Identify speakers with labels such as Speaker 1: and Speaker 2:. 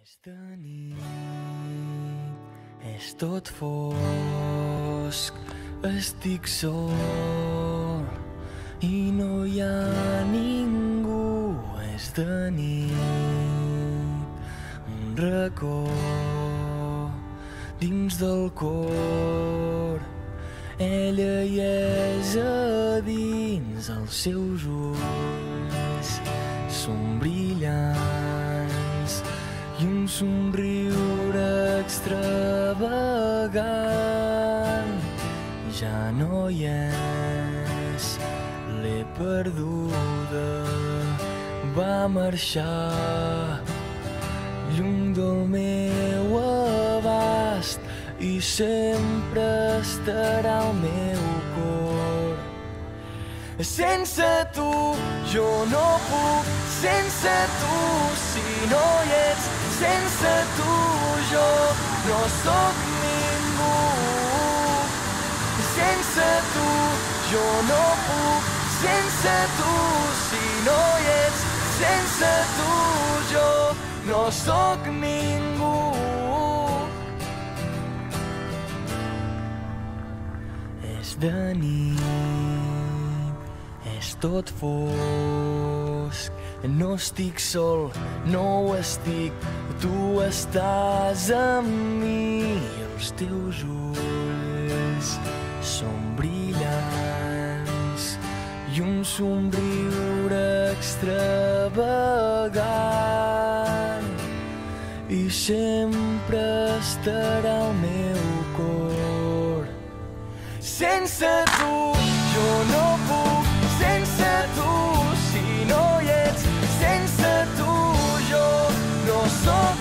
Speaker 1: És de nit, és tot fosc, estic sol i no hi ha ningú. És de nit, un racó dins del cor, ella hi és a dins, els seus ulls són brillants i un somriure extravagant. Ja no hi és, l'he perduda, va marxar lluny del meu abast i sempre estarà al meu cor. Sense tu jo no puc, sense tu si no hi ets, sense tu jo no sóc ningú. Sense tu jo no puc, sense tu si no hi ets, sense tu jo no sóc ningú. És de nit, és tot fosc, no estic sol, no ho estic, tu estàs amb mi. Els teus ulls són brillants i un somriure extravagant i sempre estarà al meu cor. Sense tu jo no puc, sense tu si no hi ets, sense tu jo no sóc